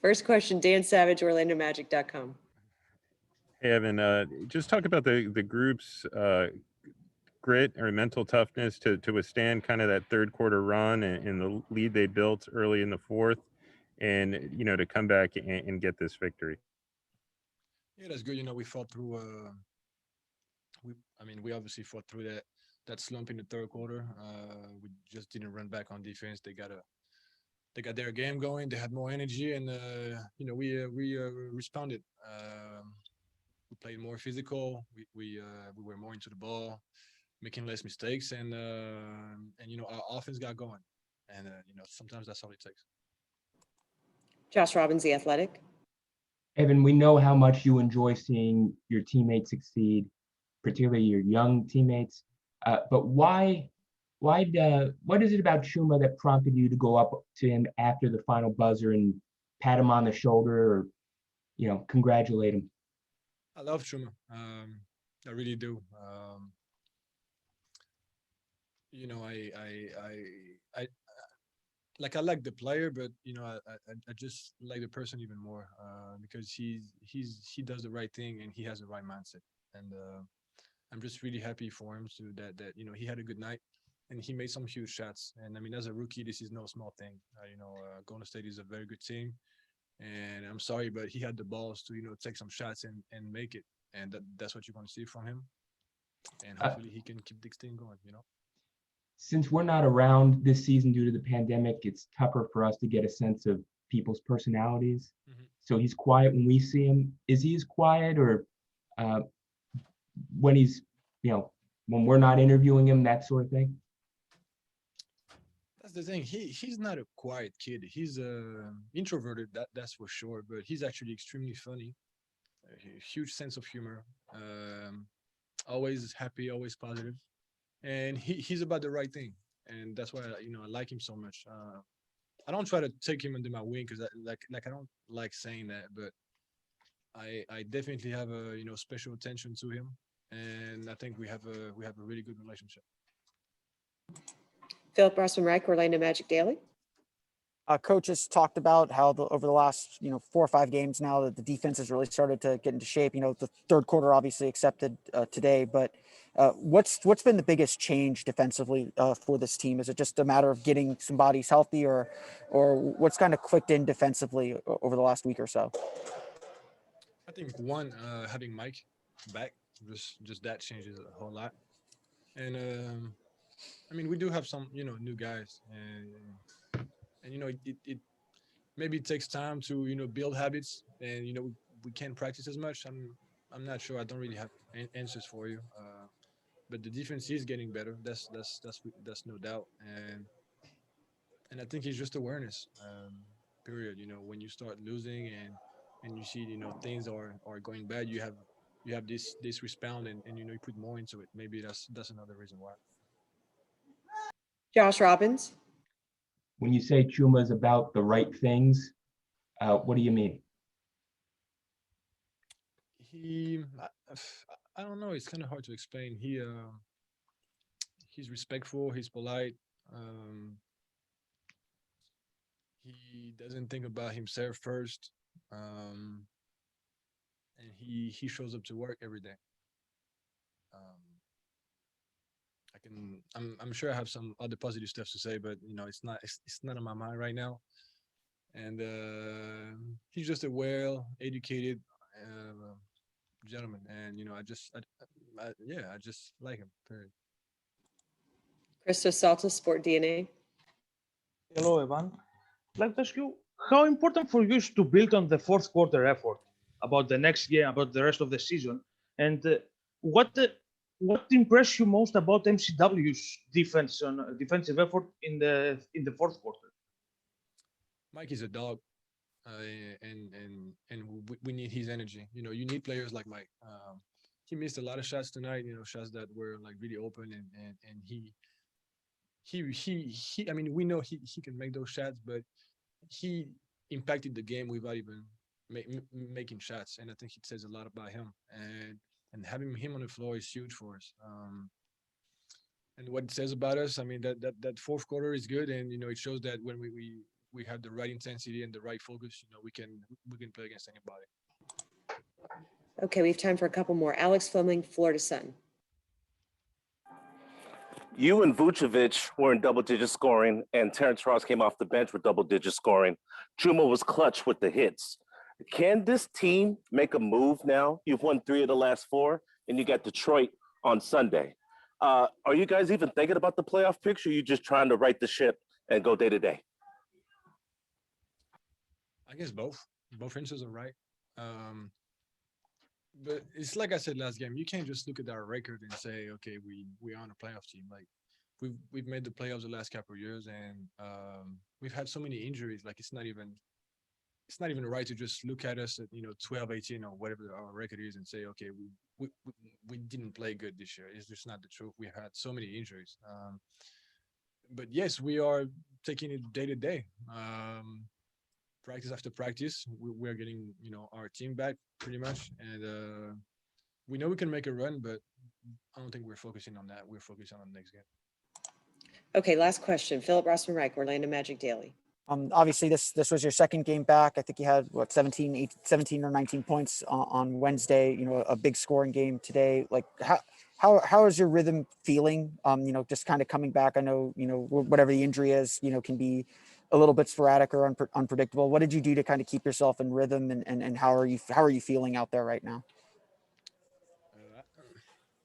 First question, Dan Savage, OrlandoMagic.com. Hey, Evan, just talk about the group's grit or mental toughness to withstand kind of that third quarter run and the lead they built early in the fourth, and to come back and get this victory. Yeah, that's good. We fought through. We obviously fought through that slump in the third quarter. We just didn't run back on defense. They got their game going. They had more energy, and we responded. We played more physical. We were more into the ball, making less mistakes, and our offense got going. And sometimes that's all it takes. Josh Robbins, The Athletic. Evan, we know how much you enjoy seeing your teammates succeed, particularly your young teammates. But what is it about Chuma that prompted you to go up to him after the final buzzer and pat him on the shoulder or, congratulate him? I love Chuma. I really do. I like the player, but I just like the person even more because he does the right thing and he has the right mindset, and I'm just really happy for him to that he had a good night and he made some huge shots. And as a rookie, this is no small thing. Golden State is a very good team, and I'm sorry, but he had the balls to take some shots and make it, and that's what you're going to see from him, and hopefully he can keep this team going. Since we're not around this season due to the pandemic, it's tougher for us to get a sense of people's personalities. Mm-hmm. So he's quiet when we see him. Is he as quiet, or when he's, when we're not interviewing him, that sort of thing? That's the thing. He's not a quiet kid. He's introverted, that's for sure. But he's actually extremely funny. A huge sense of humor. Always happy, always positive, and he's about the right thing. And that's why I like him so much. I don't try to take him under my wing because I don't like saying that, but I definitely have a special attention to him, and I think we have a really good relationship. Philip Rossman-Reich, Orlando Magic Daily. Coach has talked about how over the last 4 or 5 games now that the defense has really started to get into shape. The third quarter obviously accepted today, but what's been the biggest change defensively for this team? Is it just a matter of getting some bodies healthy, or what's kind of clicked in defensively over the last week or so? I think one, having Mike back, just that changes a whole lot, and we do have some new guys, and it maybe it takes time to build habits, and we can't practice as much. I'm not sure. I don't really have answers for you, but the defense is getting better. That's no doubt, and I think it's just awareness. Period. When you start losing and you see things are going bad, you have this respond, and you put more into it. Maybe that's another reason why. Josh Robbins. When you say Chuma is about the right things, what do you mean? I don't know. It's kind of hard to explain. He's respectful. He's polite. He doesn't think about himself first, and he shows up to work every day. Um, I'm sure I have some other positive stuff to say, but it's not on my mind right now. And he's just a well-educated gentleman, and I just like him. Period. Christos Salta, Sport DNA. Hello, Evan. I'd like to ask you how important for you is to build on the fourth quarter effort about the next game, about the rest of the season, and what impressed you most about MCW's defensive effort in the fourth quarter? Mike is a dog, and we need his energy. You need players like Mike. He missed a lot of shots tonight. Shots that were like really open, and he. We know he can make those shots, but he impacted the game without even making shots, and I think it says a lot about him. And having him on the floor is huge for us. And what it says about us, that fourth quarter is good, and it shows that when we have the right intensity and the right focus, we can play against anybody. Okay, we have time for a couple more. Alex Fleming, Florida Sun. You and Vucevic were in double-digit scoring, and Terrence Ross came off the bench with double-digit scoring. Chuma was clutch with the hits. Can this team make a move now? You've won 3 of the last 4, and you got Detroit on Sunday. Are you guys even thinking about the playoff picture? Or are you just trying to right the ship and go day to day? I guess both answers are right. But it's like I said last game, you can't just look at our record and say, okay, we are on a playoff team. Like we've made the playoffs the last couple of years, and we've had so many injuries. Like it's not even right to just look at us at 12, 18 or whatever our record is and say, okay, we didn't play good this year. It's just not the truth. We had so many injuries. But yes, we are taking it day to day. Practice after practice, we are getting our team back pretty much, and we know we can make a run, but I don't think we're focusing on that. We're focusing on the next game. Okay, last question. Philip Rossman-Reich, Orlando Magic Daily. Obviously, this was your second game back. I think you had 17 or 19 points on Wednesday. A big scoring game today. Like how is your rhythm feeling? Just kind of coming back. I know whatever the injury is, can be a little bit sporadic or unpredictable. What did you do to kind of keep yourself in rhythm, and how are you feeling out there right now?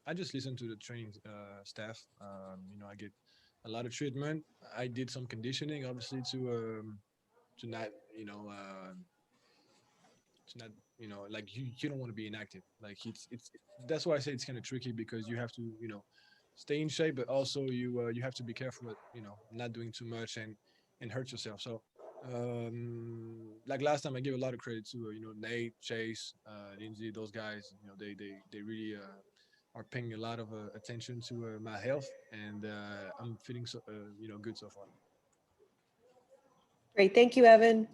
I just listen to the training staff. I get a lot of treatment. I did some conditioning, obviously, to not like you don't want to be inactive. Like it's that's why I say it's kind of tricky, because you have to stay in shape, but also you have to be careful with not doing too much and hurt yourself. So like last time, I give a lot of credit to Nate, Chase, Lindsay, those guys. They really are paying a lot of attention to my health, and I'm feeling good so far. Great. Thank you, Evan.